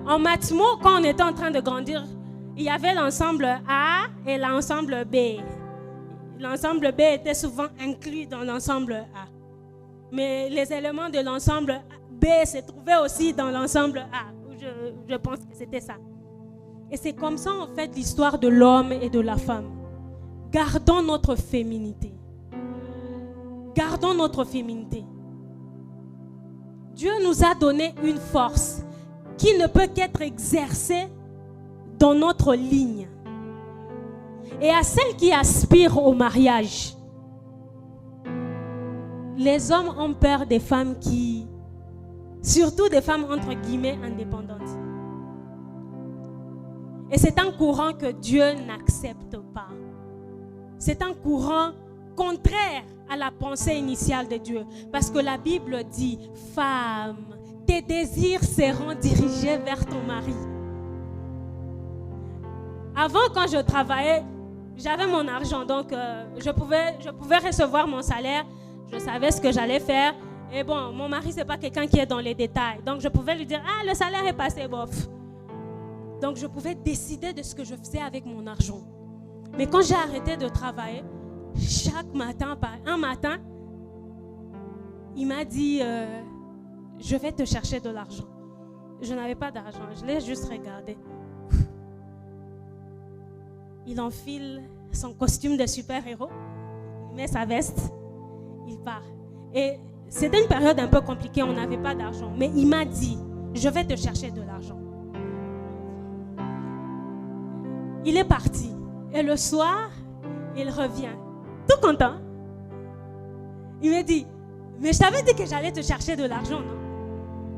En Matmo, quand on était en train de grandir, il y avait l'ensemble A et l'ensemble B. L'ensemble B était souvent inclus dans l'ensemble A. Mais les éléments de l'ensemble B se trouvaient aussi dans l'ensemble A. Je pense que c'était ça. Et c'est comme ça, en fait, l'histoire de l'homme et de la femme. Gardons notre féminité. Gardons notre féminité. Dieu nous a donné une force qui ne peut qu'être exercée dans notre ligne. Et à celles qui aspirent au mariage, les hommes ont peur des femmes surtout des femmes entre guillemets indépendantes. Et c'est un courant que Dieu n'accepte pas. C'est un courant contraire à la pensée initiale de Dieu. Parce que la Bible dit, femme, tes désirs seront dirigés vers ton mari. Avant, quand je travaillais, j'avais mon argent, donc je pouvais recevoir mon salaire, je savais ce que j'allais faire. Et bon, mon mari, ce n'est pas quelqu'un qui est dans les détails. Donc, je pouvais lui dire, le salaire est passé, bof. Donc, je pouvais décider de ce que je faisais avec mon argent. Mais quand j'ai arrêté de travailler, chaque matin, un matin, il m'a dit, je vais te chercher de l'argent. Je n'avais pas d'argent, je l'ai juste regardé. Il enfile son costume de super-héros, il met sa veste, il part. Et c'était une période un peu compliquée, on n'avait pas d'argent. Mais il m'a dit, je vais te chercher de l'argent. Il est parti. Et le soir, il revient. Tout content. Il me dit, mais je t'avais dit que j'allais te chercher de l'argent, non?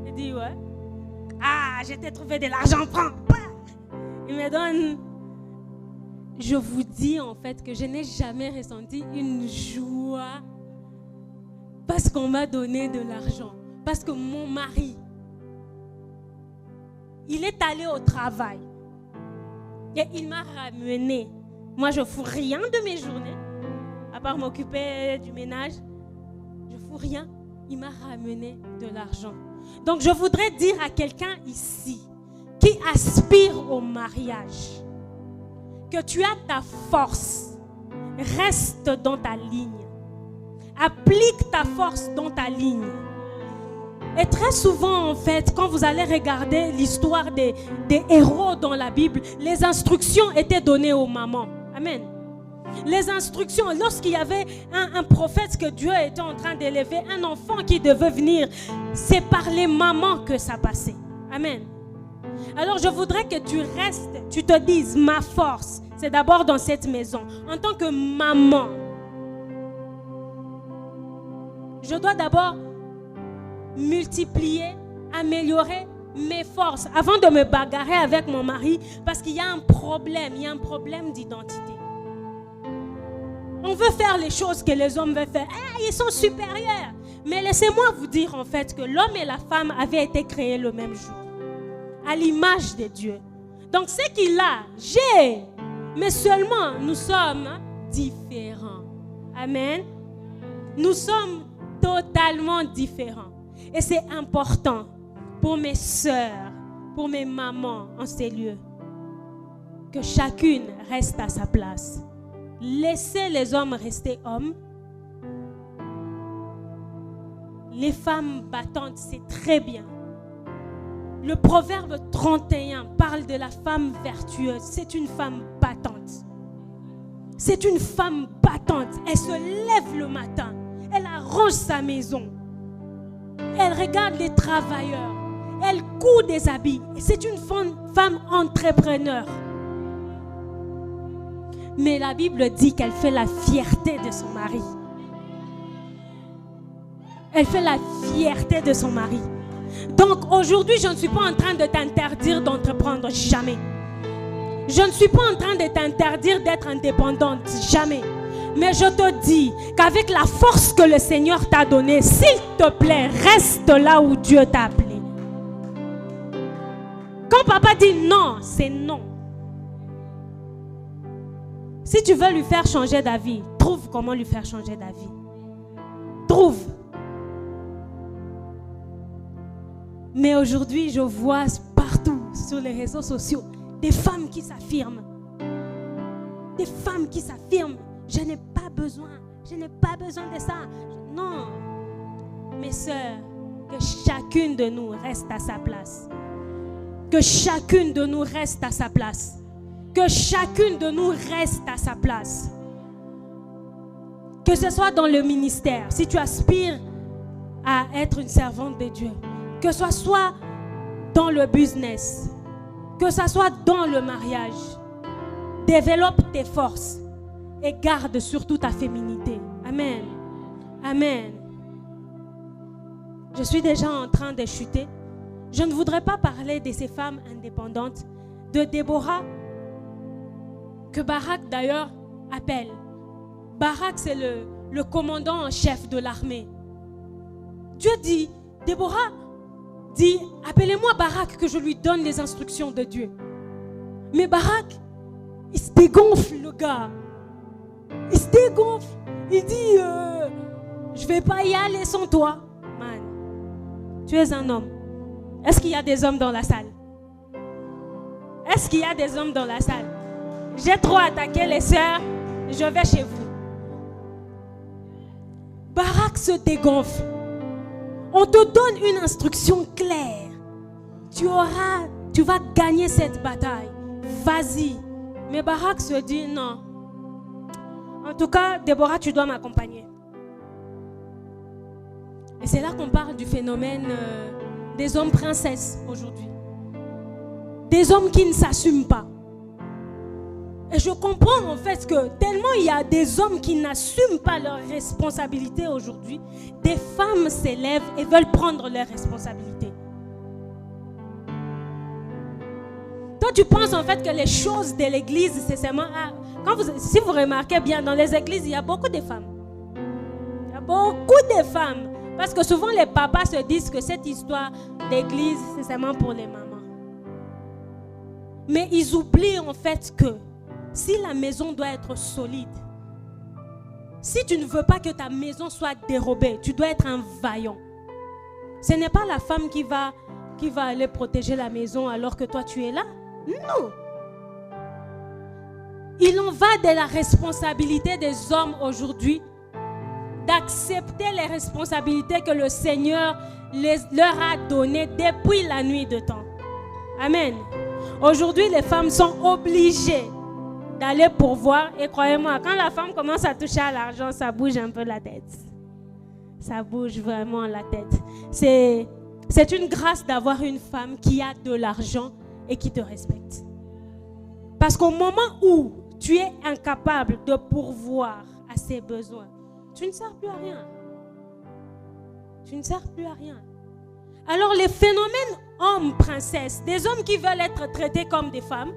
Il dit, ouais. Ah, je t'ai trouvé de l'argent, prends. Il me donne. Je vous dis en fait que je n'ai jamais ressenti une joie parce qu'on m'a donné de l'argent. Parce que mon mari, il est allé au travail et il m'a ramené. Moi, je ne fous rien de mes journées, à part m'occuper du ménage. Je ne fous rien. Il m'a ramené de l'argent. Donc, je voudrais dire à quelqu'un ici qui aspire au mariage que tu as ta force. Reste dans ta ligne. Applique ta force dans ta ligne. Et très souvent, en fait, quand vous allez regarder l'histoire des héros dans la Bible, les instructions étaient données aux mamans. Amen. Les instructions, lorsqu'il y avait un prophète que Dieu était en train d'élever, un enfant qui devait venir, c'est par les mamans que ça passait. Amen. Alors je voudrais que tu restes, tu te dises, ma force, c'est d'abord dans cette maison. En tant que maman, je dois d'abord multiplier, améliorer mes forces avant de me bagarrer avec mon mari parce qu'il y a un problème d'identité. On veut faire les choses que les hommes veulent faire. Ils sont supérieurs. Mais laissez-moi vous dire en fait que l'homme et la femme avaient été créés le même jour, à l'image de Dieu. Donc ce qu'il a, j'ai, mais seulement nous sommes différents. Amen. Nous sommes totalement différents. Et c'est important pour mes sœurs, pour mes mamans en ces lieux, que chacune reste à sa place. Laissez les hommes rester hommes. Les femmes battantes, c'est très bien. Le proverbe 31 parle de la femme vertueuse. C'est une femme battante. C'est une femme battante. Elle se lève le matin. Elle arrange sa maison. Elle regarde les travailleurs. Elle coud des habits. C'est une femme entrepreneur. Mais la Bible dit qu'elle fait la fierté de son mari. Elle fait la fierté de son mari. Donc aujourd'hui, je ne suis pas en train de t'interdire d'entreprendre, jamais. Je ne suis pas en train de t'interdire d'être indépendante, jamais. Mais je te dis qu'avec la force que le Seigneur t'a donnée, s'il te plaît, reste là où Dieu t'a appelé. Quand papa dit non, c'est non. Si tu veux lui faire changer d'avis, trouve comment lui faire changer d'avis. Mais aujourd'hui, je vois partout sur les réseaux sociaux des femmes qui s'affirment. Des femmes qui s'affirment. Je n'ai pas besoin de ça. Non. Mes sœurs, que chacune de nous reste à sa place. Que chacune de nous reste à sa place. Que chacune de nous reste à sa place. Que ce soit dans le ministère, si tu aspires à être une servante de Dieu, que ce soit dans le business, que ce soit dans le mariage, développe tes forces et garde surtout ta féminité. Amen. Amen. Je suis déjà en train de chuter. Je ne voudrais pas parler de ces femmes indépendantes, de Déborah, que Barak d'ailleurs appelle. Barak, c'est le commandant en chef de l'armée. Dieu dit, Déborah dit, appelez-moi Barak que je lui donne les instructions de Dieu. Mais Barak, il se dégonfle, le gars. Il se dégonfle. Il dit, je ne vais pas y aller sans toi. Man, tu es un homme. Est-ce qu'il y a des hommes dans la salle? Est-ce qu'il y a des hommes dans la salle? J'ai trop attaqué les sœurs. Je vais chez vous. Barak se dégonfle. On te donne une instruction claire. Tu vas gagner cette bataille. Vas-y. Mais Barak se dit non. En tout cas, Déborah, tu dois m'accompagner. Et c'est là qu'on parle du phénomène des hommes princesses aujourd'hui. Des hommes qui ne s'assument pas. Et je comprends en fait que tellement il y a des hommes qui n'assument pas leurs responsabilités aujourd'hui, des femmes s'élèvent et veulent prendre leurs responsabilités. Toi, tu penses en fait que les choses de l'église, c'est seulement... si vous remarquez bien, dans les églises, il y a beaucoup de femmes. Il y a beaucoup de femmes. Parce que souvent, les papas se disent que cette histoire d'église, c'est seulement pour les mamans. Mais ils oublient en fait que si la maison doit être solide, si tu ne veux pas que ta maison soit dérobée, tu dois être un vaillant. Ce n'est pas la femme qui va aller protéger la maison alors que toi tu es là. Non. Il en va de la responsabilité des hommes aujourd'hui d'accepter les responsabilités que le Seigneur leur a données depuis la nuit de temps. Amen. Aujourd'hui, les femmes sont obligées d'aller pourvoir. Et croyez-moi, quand la femme commence à toucher à l'argent, ça bouge un peu la tête. Ça bouge vraiment la tête. C'est une grâce d'avoir une femme qui a de l'argent et qui te respecte. Parce qu'au moment où tu es incapable de pourvoir à ses besoins, tu ne sers plus à rien. Tu ne sers plus à rien. Alors les phénomènes hommes-princesses, des hommes qui veulent être traités comme des femmes,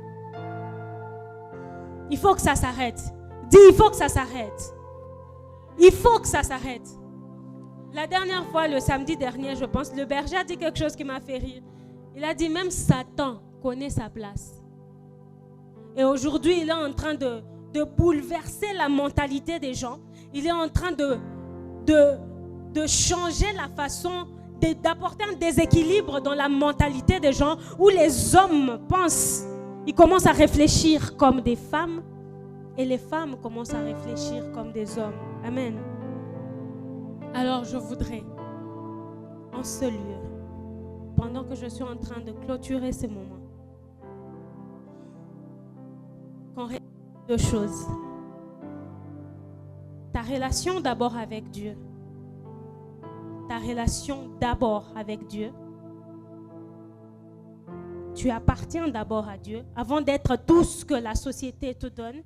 il faut que ça s'arrête. Dis, il faut que ça s'arrête. Il faut que ça s'arrête. La dernière fois, le samedi dernier, je pense, le berger a dit quelque chose qui m'a fait rire. Il a dit, même Satan connaît sa place. Et aujourd'hui, il est en train de bouleverser la mentalité des gens. Il est en train de changer la façon, d'apporter un déséquilibre dans la mentalité des gens où les hommes pensent, ils commencent à réfléchir comme des femmes et les femmes commencent à réfléchir comme des hommes. Amen. Alors je voudrais, en ce lieu, pendant que je suis en train de clôturer ce moment, qu'on réalise deux choses. Ta relation d'abord avec Dieu. Ta relation d'abord avec Dieu. Tu appartiens d'abord à Dieu avant d'être tout ce que la société te donne,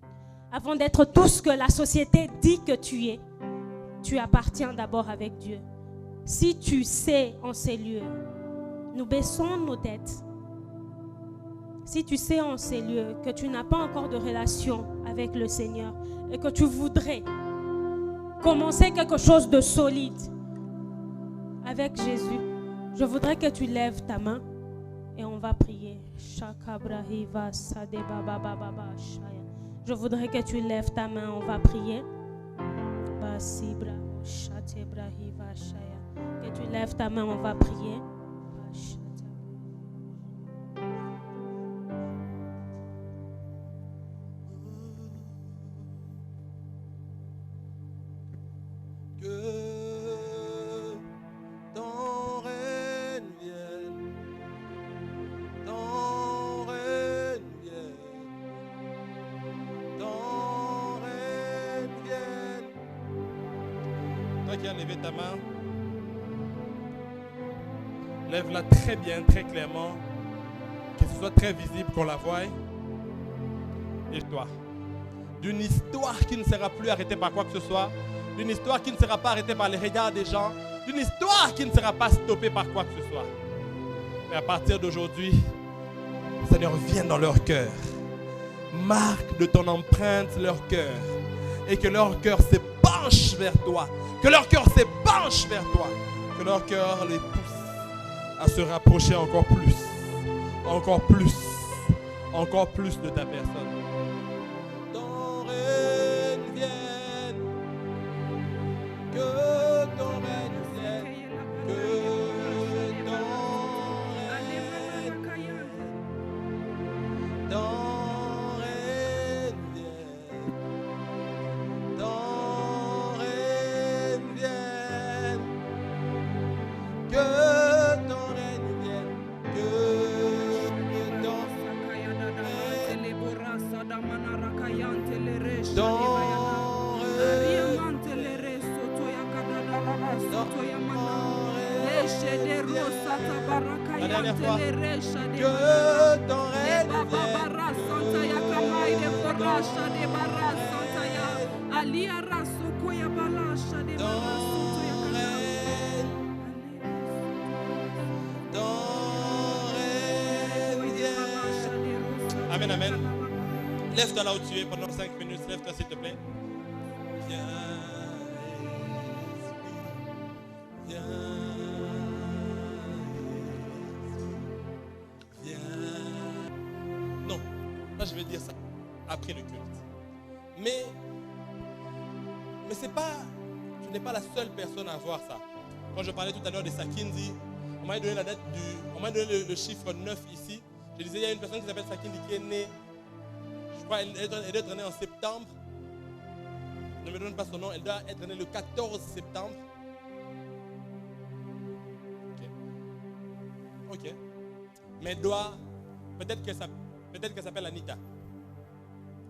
avant d'être tout ce que la société dit que tu es. Tu appartiens d'abord avec Dieu. Si tu sais en ces lieux, nous baissons nos têtes. Si tu sais en ces lieux que tu n'as pas encore de relation avec le Seigneur et que tu voudrais commencer quelque chose de solide avec Jésus, je voudrais que tu lèves ta main et on va prier. Je voudrais que tu lèves ta main, on va prier. Que tu lèves ta main, on va prier. Que ton règne vienne, ton règne vienne, ton règne vienne. Toi qui as levé ta main, lève-la très bien, très clairement, que ce soit très visible, qu'on la voie. Et toi, d'une histoire qui ne sera plus arrêtée par quoi que ce soit, d'une histoire qui ne sera pas arrêtée par les regards des gens, d'une histoire qui ne sera pas stoppée par quoi que ce soit. Mais à partir d'aujourd'hui, Seigneur, viens dans leur cœur. Marque de ton empreinte leur cœur. Et que leur cœur se penche vers toi. Que leur cœur se penche vers toi. Que leur cœur les pousse à se rapprocher encore plus. Encore plus. Encore plus de ta personne. Ton règne vienne. Que ton règne vienne. Que ton règne vienne. Ton règne vienne. Ton règne vienne. Que ton règne vienne. Que ton la dernière fois, que ton règne vienne. Amen, amen. Lève-toi là où tu es pendant 5 minutes. Lève-toi s'il te plaît. Viens, viens, viens. Non, là je vais dire ça après le culte. Mais c'est pas, tu n'es pas la seule personne à voir ça. Quand je parlais tout à l'heure de Sakindi, on m'a donné la date on m'a donné le chiffre 9 ici. Je disais, il y a une personne qui s'appelle Sakindi qui est née, je crois, elle doit être née en septembre. Ne me donne pas son nom, elle doit être née le 14 septembre. Ok. Mais elle doit, peut-être qu'elle s'appelle Anita.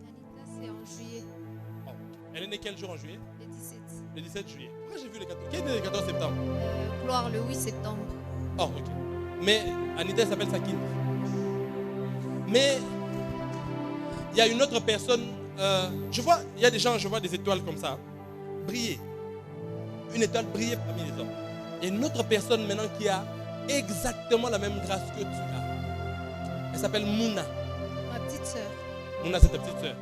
Anita, c'est en juillet. Oh. Elle est née quel jour en juillet? Le 17. Le 17 juillet. Pourquoi j'ai vu le 14? Qui est né le 14 septembre? Gloire le 8 septembre. Oh, ok. Mais Anita s'appelle Sakindi. Mais il y a une autre personne, il y a des gens, je vois des étoiles comme ça, briller. Une étoile briller parmi les hommes. Il y a une autre personne maintenant qui a exactement la même grâce que tu as. Elle s'appelle Mouna. Ma petite sœur. Mouna, c'est ta petite sœur.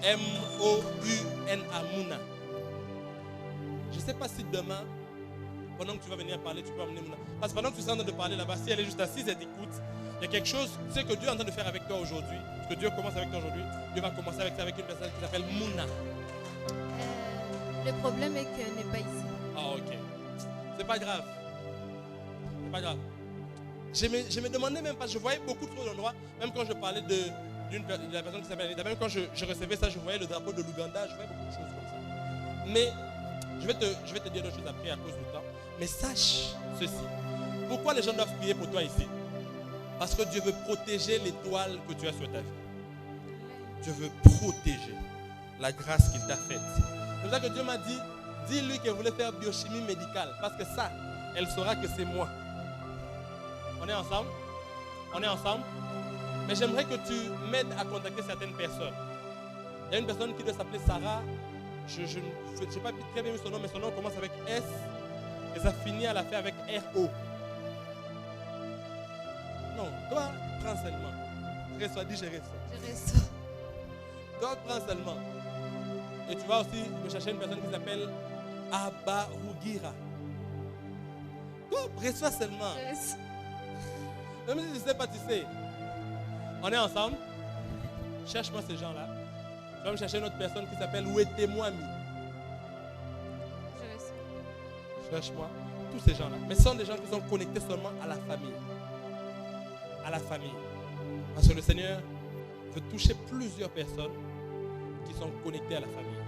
M-O-U-N-A, Mouna. Je ne sais pas si demain, pendant que tu vas venir parler, tu peux amener Mouna. Parce que pendant que tu es en train de parler là-bas, si elle est juste assise, elle t'écoute. Il y a quelque chose, tu sais que Dieu est en train de faire avec toi aujourd'hui. Ce que Dieu commence avec toi aujourd'hui, Dieu va commencer avec une personne qui s'appelle Mouna. Le problème est qu'elle n'est pas ici. Ah, ok. C'est pas grave. C'est pas grave. Je me demandais même pas, je voyais beaucoup trop d'endroits, même quand je parlais de la personne qui s'appelle Anita, même quand je recevais ça, je voyais le drapeau de l'Ouganda, je voyais beaucoup de choses comme ça. Mais je vais te dire d'autres choses après à cause du temps. Mais sache ceci. Pourquoi les gens doivent prier pour toi ici? Parce que Dieu veut protéger l'étoile que tu as sur ta vie. Dieu veut protéger la grâce qu'il t'a faite. C'est pour ça que Dieu m'a dit, dis-lui qu'elle voulait faire biochimie médicale. Parce que ça, elle saura que c'est moi. On est ensemble? On est ensemble? Mais j'aimerais que tu m'aides à contacter certaines personnes. Il y a une personne qui doit s'appeler Sarah. Je ne sais pas très bien son nom, mais son nom commence avec S et ça finit à la fin avec R-O. Non, toi, prends seulement. Reçois, dis je reçois. Je reçois. Toi, prends seulement. Et tu vas aussi me chercher une personne qui s'appelle Abarugira. Toi, reçois seulement. Même si tu ne sais pas, tu sais. On est ensemble. Cherche-moi ces gens-là. Tu vas me chercher une autre personne qui s'appelle Wetemwami. Je reçois. Cherche-moi. tous ces gens-là. Mais ce sont des gens qui sont connectés seulement à la famille. À la famille. Parce que le Seigneur veut toucher plusieurs personnes qui sont connectées à la famille.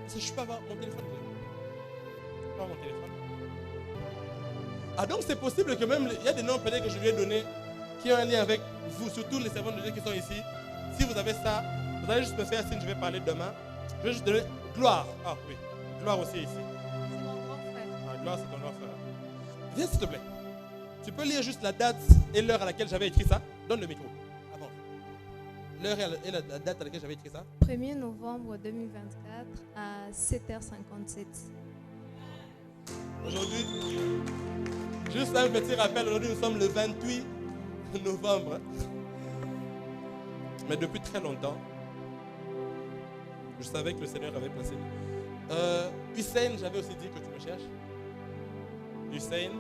Est-ce que je peux avoir mon téléphone? Je peux avoir mon téléphone? Ah, donc c'est possible que même, il y a des noms peut-être que je lui ai donnés qui ont un lien avec vous, surtout les servants de Dieu qui sont ici. Si vous avez ça, vous allez juste me faire signe, je vais parler demain. Je vais juste donner Gloire. Ah oui, Gloire aussi ici. C'est mon grand frère. Ah, Gloire, c'est ton grand frère. Viens s'il te plaît. Tu peux lire juste la date et l'heure à laquelle j'avais écrit ça? Donne le micro. Avant. L'heure et la date à laquelle j'avais écrit ça? 1er novembre 2024 à 7h57. Aujourd'hui, juste un petit rappel, aujourd'hui nous sommes le 28 novembre. Mais depuis très longtemps, je savais que le Seigneur avait placé. Hussein, j'avais aussi dit que tu me cherches. Hussein.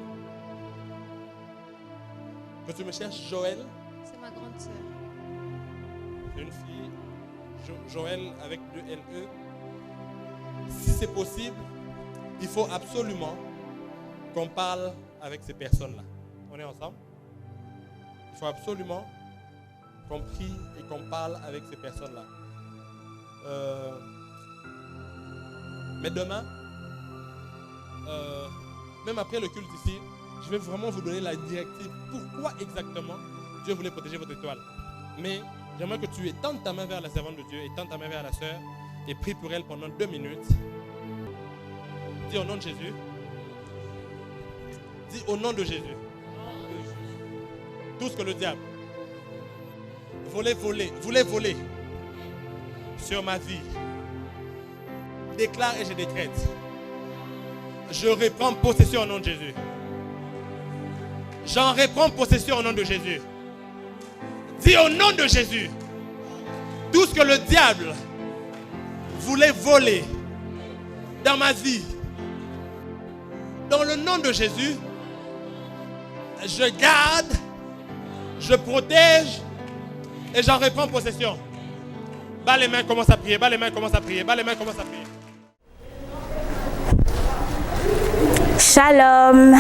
Que tu me cherches, Joël. C'est ma grande sœur. C'est une fille, Joël avec 2 LE. Si c'est possible, il faut absolument qu'on parle avec ces personnes-là. On est ensemble? Il faut absolument qu'on prie et qu'on parle avec ces personnes-là. Mais demain, même après le culte ici, je vais vraiment vous donner la directive. Pourquoi exactement Dieu voulait protéger votre étoile. Mais j'aimerais que tu étendes ta main vers la servante de Dieu, étends ta main vers la sœur et prie pour elle pendant 2 minutes. Dis au nom de Jésus. Dis au nom de Jésus. Tout ce que le diable voulait voler sur ma vie, déclare et je décrète. Je reprends possession au nom de Jésus. J'en reprends possession au nom de Jésus. Dis au nom de Jésus. Tout ce que le diable voulait voler dans ma vie, dans le nom de Jésus, je garde, je protège et j'en reprends possession. Bas les mains, commence à prier. Bas les mains, commence à prier. Bas les mains, commence à prier. Shalom.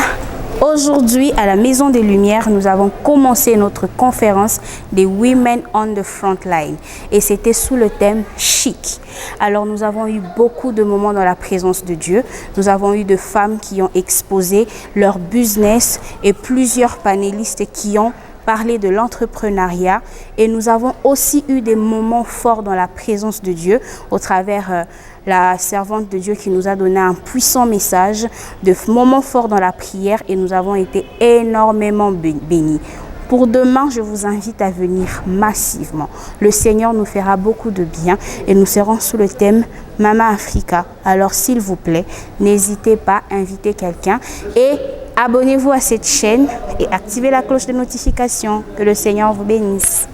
Aujourd'hui, à la Maison des Lumières, nous avons commencé notre conférence des Women on the Front Line. Et c'était sous le thème chic. Alors, nous avons eu beaucoup de moments dans la présence de Dieu. Nous avons eu de femmes qui ont exposé leur business et plusieurs panélistes qui ont parlé de l'entrepreneuriat. Et nous avons aussi eu des moments forts dans la présence de Dieu au travers la servante de Dieu qui nous a donné un puissant message, de moments forts dans la prière et nous avons été énormément bénis. Pour demain, je vous invite à venir massivement. Le Seigneur nous fera beaucoup de bien et nous serons sous le thème Mama Africa. Alors s'il vous plaît, n'hésitez pas à inviter quelqu'un et abonnez-vous à cette chaîne et activez la cloche de notification. Que le Seigneur vous bénisse.